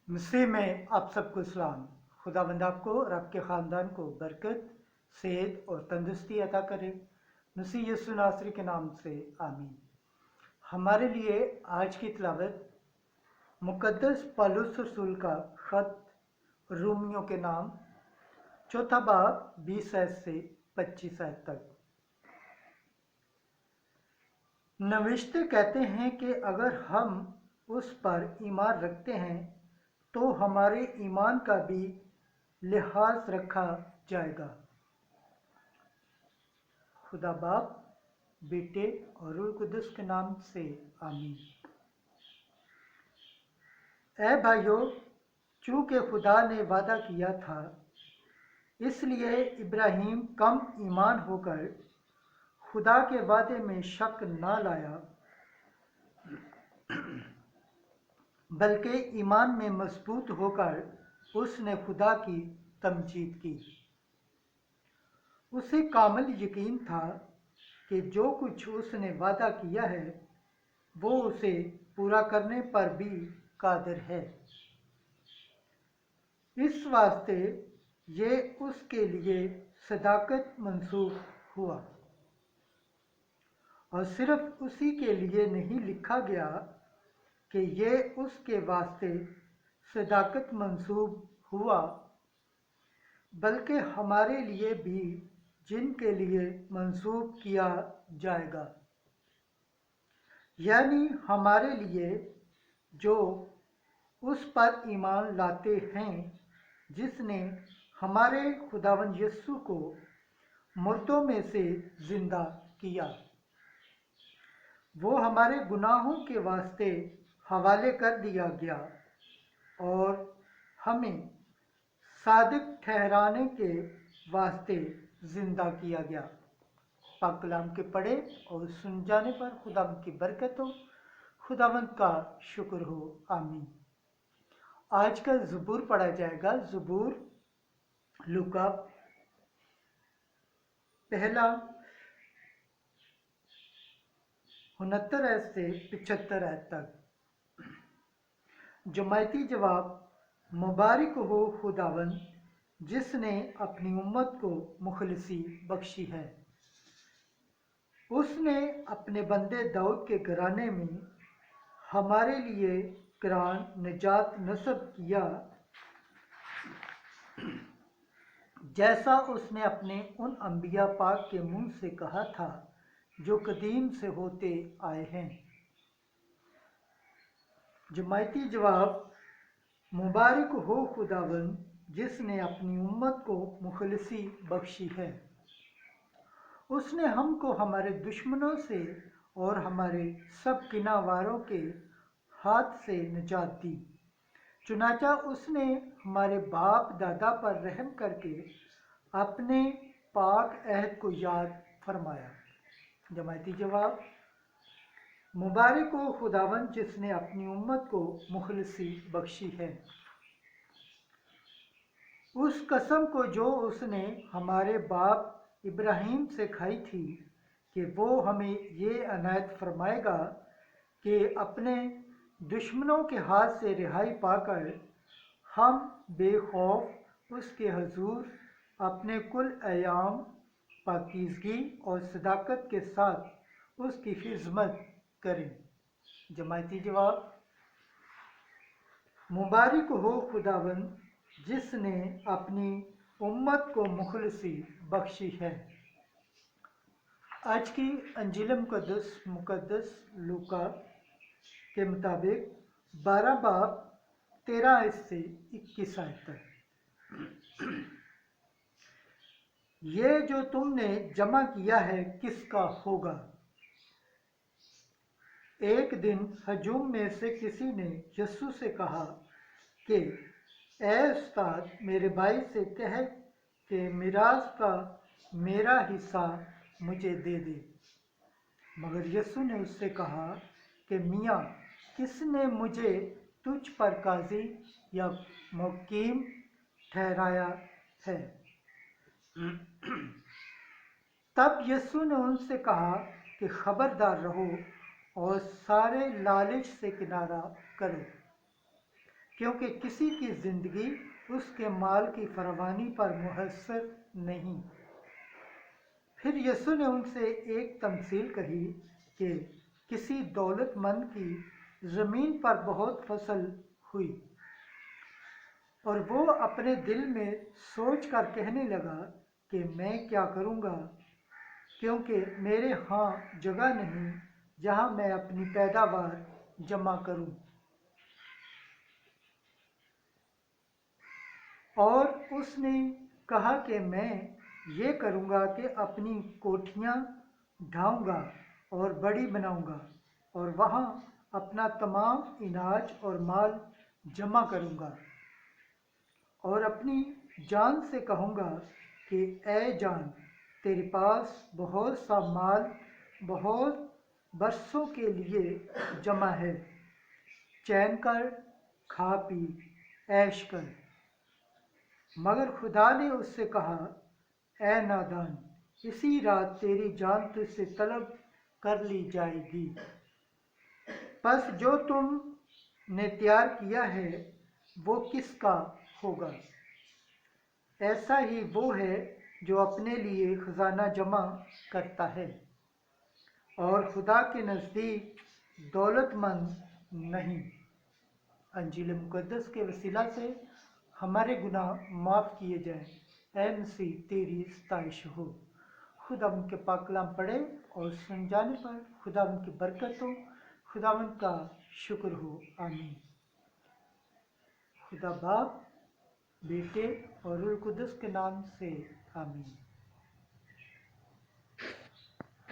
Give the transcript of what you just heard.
मसीह में आप सबको सलाम। खुदावंद आपको और आपके ख़ानदान को बरकत, सेहत और तंदुरुस्ती अता करे। मसीह यीशु नासरी के नाम से आमीन। हमारे लिए आज की तिलावत मुक़द्दस पौलुस रसूल का ख़त रोमियों के नाम, चौथा बाब 20 आयत से 25 आयत तक। नविश्ते कहते हैं कि अगर हम उस पर ईमान रखते हैं तो हमारे ईमान का भी लिहाज रखा जाएगा। खुदा बाप, बेटे और रूह कुदस के नाम से आमीन। ऐ भाइयों, चूँकि खुदा ने वादा किया था, इसलिए इब्राहिम कम ईमान होकर खुदा के वादे में शक न लाया, बल्कि ईमान में मजबूत होकर उसने खुदा की तमजीद की। उसे कामिल यकीन था कि जो कुछ उसने वादा किया है वो उसे पूरा करने पर भी कादिर है। इस वास्ते ये उसके लिए सदाकत मंसूब हुआ। और सिर्फ उसी के लिए नहीं लिखा गया कि ये उसके वास्ते सदाकत मंसूब हुआ, बल्कि हमारे लिए भी, जिनके लिए मंसूब किया जाएगा, यानी हमारे लिए जो उस पर ईमान लाते हैं जिसने हमारे खुदावंद यीशु को मुर्दों में से जिंदा किया। वो हमारे गुनाहों के वास्ते हवाले कर दिया गया और हमें सादिक ठहराने के वास्ते जिंदा किया गया। पाक कलाम के पढ़े और सुन जाने पर खुदावंद की बरकत हो, खुदावंद का शुक्र हो, आमीन। आज का ज़बूर पढ़ा जाएगा। ज़बूर लूका पहला 69 आयत से 75 आयत तक। जमायती जवाब: मुबारक हो खुदावंद जिसने अपनी उम्मत को मुखलिसी बख्शी है। उसने अपने बंदे दाऊद के घराने में हमारे लिए कुरान निजात नस्ब किया, जैसा उसने अपने उन अंबिया पाक के मुंह से कहा था जो कदीम से होते आए हैं। जमायती जवाब: मुबारक हो खुदावंद जिसने अपनी उम्मत को मुखलिसी बख्शी है। उसने हमको हमारे दुश्मनों से और हमारे सब किनावारों के हाथ से निजात दी। चुनाचा उसने हमारे बाप दादा पर रहम करके अपने पाक अहद को याद फरमाया। जमायती जवाब: मुबारक हो खुदावंद जिसने अपनी उम्मत को मुखलिसी बख्शी है। उस कसम को जो उसने हमारे बाप इब्राहिम से खाई थी कि वो हमें ये अनायत फरमाएगा कि अपने दुश्मनों के हाथ से रिहाई पाकर हम बेखौफ उसके हजूर अपने कुल अयाम पाकीज़गी और सदाकत के साथ उसकी खिदमत करें। जमायती जवाब: मुबारक हो खुदावंद जिसने अपनी उम्मत को मुखलिसी बख्शी है। आज की अंजील मुक़द्दस लूका के मुताबिक 12 बाब 13 आयत से 21 आयत तक। ये जो तुमने जमा किया है किसका होगा? एक दिन हजूम में से किसी ने यीशु से कहा कि ए उस्ताद, मेरे भाई से कह कि मिरास का मेरा हिस्सा मुझे दे दे। मगर यीशु ने उससे कहा कि मियाँ, किसने मुझे तुझ पर काजी या मुकीम ठहराया है? तब यीशु ने उनसे कहा कि खबरदार रहो और सारे लालच से किनारा करो, क्योंकि किसी की ज़िंदगी उसके माल की फरावानी पर मुहस्सर नहीं। फिर यीशु ने उनसे एक तमसील कही कि किसी दौलतमंद की ज़मीन पर बहुत फसल हुई, और वो अपने दिल में सोच कर कहने लगा कि मैं क्या करूँगा, क्योंकि मेरे यहाँ जगह नहीं जहाँ मैं अपनी पैदावार जमा करूँ। और उसने कहा कि मैं ये करूँगा कि अपनी कोठियाँ ढाऊँगा और बड़ी बनाऊँगा, और वहाँ अपना तमाम इनाज और माल जमा करूँगा, और अपनी जान से कहूँगा कि ऐ जान, तेरे पास बहुत सा माल बहुत बरसों के लिए जमा है, चैन कर, खा पी, ऐश कर। मगर खुदा ने उससे कहा, ऐ नादान, इसी रात तेरी जान तुझसे तलब कर ली जाएगी। बस जो तुमने तैयार किया है वो किसका होगा? ऐसा ही वो है जो अपने लिए खजाना जमा करता है और खुदा के नज़दीक दौलतमंद नहीं। अंजील मुक़द्दस के वसीला से हमारे गुनाह माफ़ किए जाएं। ऐ मसीह, तेरी सताइश हो। खुदा उनके पाक कलाम पढ़े और सुन जाने पर खुदा उनकी बरकत हो, खुदा उनका शुक्र हो। आमीन। खुदा बाप, बेटे और रूह कुदस के नाम से आमीन।